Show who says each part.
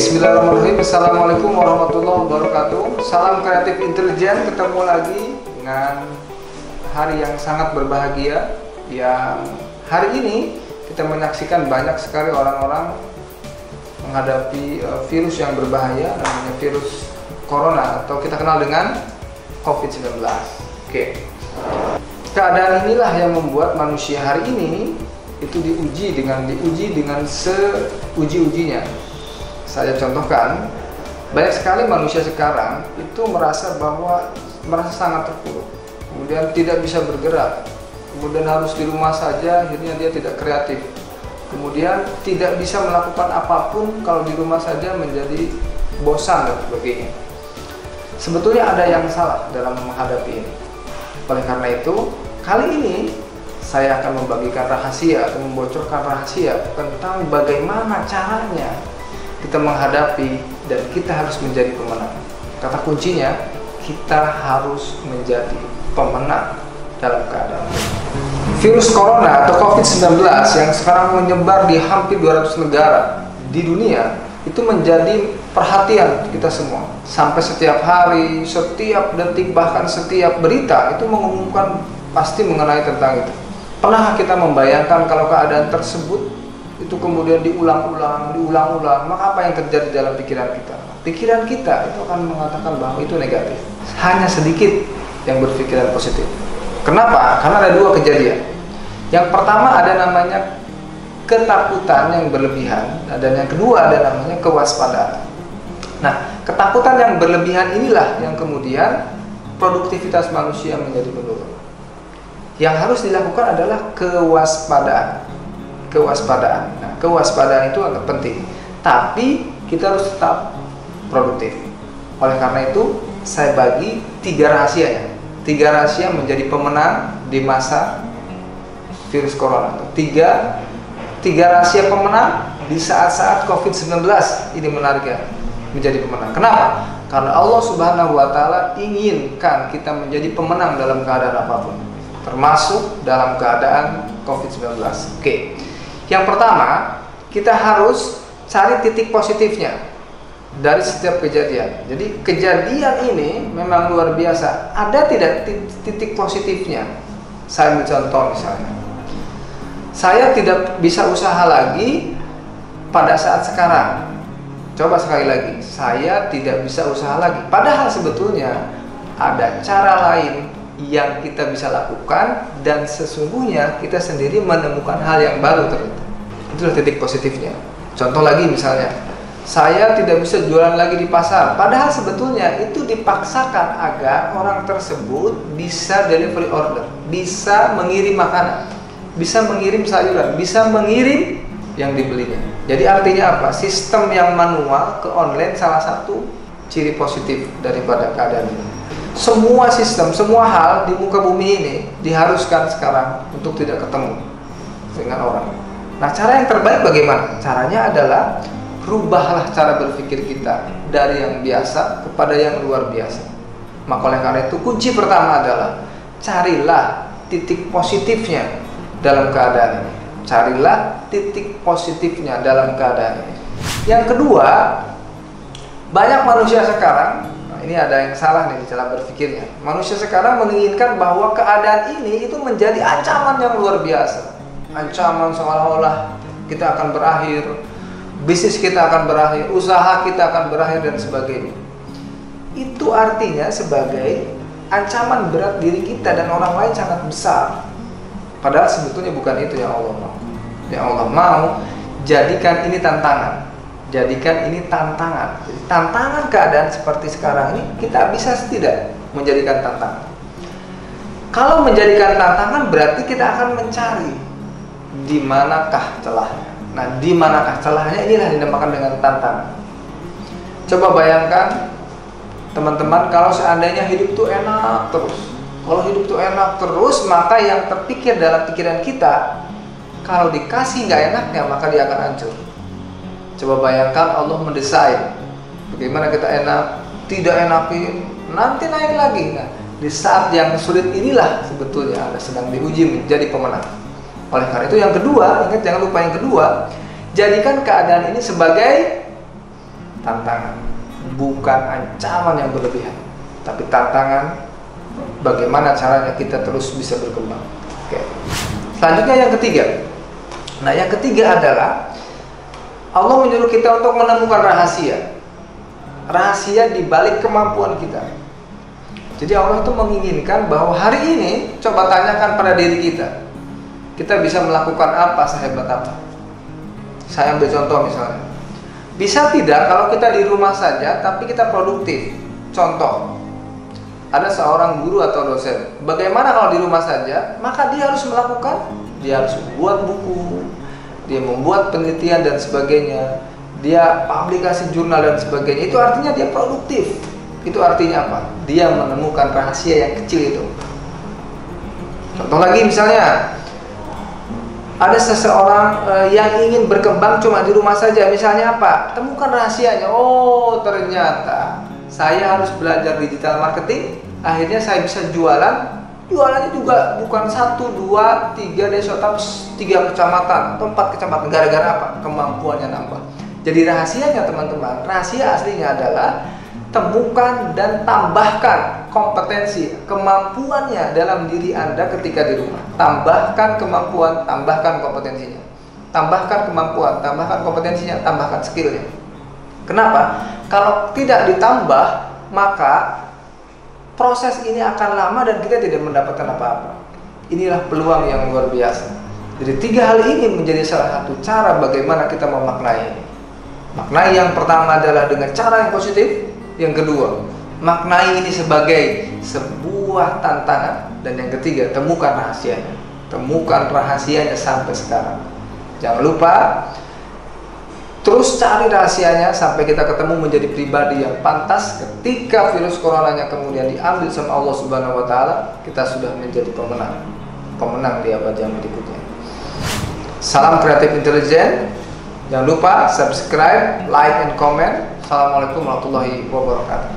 Speaker 1: Bismillahirrahmanirrahim. Assalamualaikum warahmatullahi wabarakatuh. Salam kreatif intelijen. Ketemu lagi dengan hari yang sangat berbahagia, yang hari ini kita menyaksikan banyak sekali orang-orang menghadapi virus yang berbahaya, namanya virus corona atau kita kenal dengan COVID-19. Oke. Keadaan inilah yang membuat manusia hari ini itu diuji dengan seuji-ujinya. Saya contohkan, banyak sekali manusia sekarang itu merasa sangat terpuruk, kemudian tidak bisa bergerak, kemudian harus di rumah saja, akhirnya dia tidak kreatif, kemudian tidak bisa melakukan apapun, kalau di rumah saja menjadi bosan dan sebagainya. Sebetulnya ada yang salah dalam menghadapi ini. Oleh karena itu, kali ini saya akan membagikan rahasia atau membocorkan rahasia tentang bagaimana caranya kita menghadapi dan kita harus menjadi pemenang. Kata kuncinya, kita harus menjadi pemenang dalam keadaan virus corona atau COVID-19 yang sekarang menyebar di hampir 200 negara di dunia. Itu menjadi perhatian kita semua. Sampai setiap hari, setiap detik, bahkan setiap berita itu mengumumkan pasti mengenai tentang itu. Pernah kita membayangkan kalau keadaan tersebut itu kemudian diulang-ulang, maka apa yang terjadi dalam pikiran kita? Pikiran kita itu akan mengatakan bahwa itu negatif. Hanya sedikit yang berpikiran positif. Kenapa? Karena ada dua kejadian. Yang pertama ada namanya ketakutan yang berlebihan, dan yang kedua ada namanya kewaspadaan. Nah, ketakutan yang berlebihan inilah yang kemudian produktivitas manusia menjadi menurun. Yang harus dilakukan adalah kewaspadaan. Nah, kewaspadaan itu agak penting, tapi kita harus tetap produktif. Oleh karena itu, saya bagi 3 rahasianya. 3 rahasia menjadi pemenang di masa virus corona. 3 rahasia pemenang di saat-saat COVID-19. Ini menariknya, menjadi pemenang. Kenapa? Karena Allah Subhanahu wa Ta'ala inginkan kita menjadi pemenang dalam keadaan apapun, termasuk dalam keadaan COVID-19. Oke. Yang pertama, kita harus cari titik positifnya dari setiap kejadian. Jadi kejadian ini memang luar biasa. Ada tidak titik positifnya? Saya ambil contoh misalnya. Saya tidak bisa usaha lagi pada saat sekarang. Coba sekali lagi, saya tidak bisa usaha lagi. Padahal sebetulnya ada cara lain yang kita bisa lakukan dan sesungguhnya kita sendiri menemukan hal yang baru ternyata. Itulah titik positifnya. Contoh lagi misalnya, saya tidak bisa jualan lagi di pasar, padahal sebetulnya itu dipaksakan agar orang tersebut bisa delivery order, bisa mengirim makanan, bisa mengirim sayuran, bisa mengirim yang dibelinya. Jadi artinya apa? Sistem yang manual ke online salah satu ciri positif daripada keadaan ini. Semua sistem, semua hal di muka bumi ini diharuskan sekarang untuk tidak ketemu dengan orang. Nah, cara yang terbaik bagaimana? Caranya adalah rubahlah cara berpikir kita dari yang biasa kepada yang luar biasa. Maka oleh karena itu kunci pertama adalah carilah titik positifnya dalam keadaan ini. Carilah titik positifnya dalam keadaan ini. Yang kedua, banyak manusia sekarang, ini ada yang salah nih di cara berpikirnya. Manusia sekarang menginginkan bahwa keadaan ini itu menjadi ancaman yang luar biasa. Ancaman seolah-olah kita akan berakhir, bisnis kita akan berakhir, usaha kita akan berakhir dan sebagainya. Itu artinya sebagai ancaman berat diri kita dan orang lain sangat besar. Padahal sebetulnya bukan itu yang Allah mau. Yang Allah mau, jadikan ini tantangan. Jadikan ini tantangan. Jadi, tantangan keadaan seperti sekarang ini kita bisa tidak menjadikan tantangan. Kalau menjadikan tantangan berarti kita akan mencari di manakah celahnya. Nah, di manakah celahnya inilah dinamakan dengan tantangan. Coba bayangkan teman-teman, kalau seandainya hidup itu enak terus. Kalau hidup itu enak terus, maka yang terpikir dalam pikiran kita, kalau dikasih nggak enaknya maka dia akan hancur. Coba bayangkan Allah mendesain bagaimana kita enak, tidak enakin, nanti naik lagi. Nah, di saat yang sulit inilah sebetulnya Anda sedang diuji menjadi pemenang. Oleh karena itu yang kedua, ingat jangan lupa yang kedua, jadikan keadaan ini sebagai tantangan, bukan ancaman yang berlebihan, tapi tantangan bagaimana caranya kita terus bisa berkembang. Oke. Selanjutnya yang ketiga. Nah, yang ketiga adalah Allah menyuruh kita untuk menemukan rahasia. Rahasia di balik kemampuan kita. Jadi Allah itu menginginkan bahwa hari ini coba tanyakan pada diri kita. Kita bisa melakukan apa sehebat apa? Saya ambil contoh misalnya. Bisa tidak kalau kita di rumah saja tapi kita produktif? Contoh, ada seorang guru atau dosen. Bagaimana kalau di rumah saja? Maka dia harus melakukan, dia harus membuat buku, dia membuat penelitian dan sebagainya, dia publikasi jurnal dan sebagainya. Itu artinya dia produktif. Itu artinya apa? Dia menemukan rahasia yang kecil itu. Contoh lagi misalnya, ada seseorang yang ingin berkembang cuma di rumah saja. Misalnya apa? Temukan rahasianya. Oh, ternyata saya harus belajar digital marketing. Akhirnya saya bisa jualan. Jualannya juga bukan 1, 2, 3 desa, tapi 3 kecamatan atau 4 kecamatan. Gara-gara apa? Kemampuannya nambah. Jadi rahasianya teman-teman, rahasia aslinya adalah temukan dan tambahkan kompetensi, kemampuannya dalam diri Anda ketika di rumah. Tambahkan kemampuan, tambahkan kompetensinya. Tambahkan kemampuan, tambahkan kompetensinya, tambahkan skillnya. Kenapa? Kalau tidak ditambah, maka proses ini akan lama dan kita tidak mendapatkan apa-apa. Inilah peluang yang luar biasa. Jadi 3 hal ini menjadi salah satu cara bagaimana kita memaknai ini. Maknai yang pertama adalah dengan cara yang positif. Yang kedua, maknai ini sebagai sebuah tantangan. Dan yang ketiga, temukan rahasianya. Temukan rahasianya sampai sekarang. Jangan lupa terus cari rahasianya sampai kita ketemu menjadi pribadi yang pantas. Ketika virus coronanya kemudian diambil sama Allah Subhanahu wa taala, kita sudah menjadi pemenang. Pemenang di abad yang berikutnya. Salam kreatif intelijen. Jangan lupa subscribe, like, and comment. Assalamualaikum warahmatullahi wabarakatuh.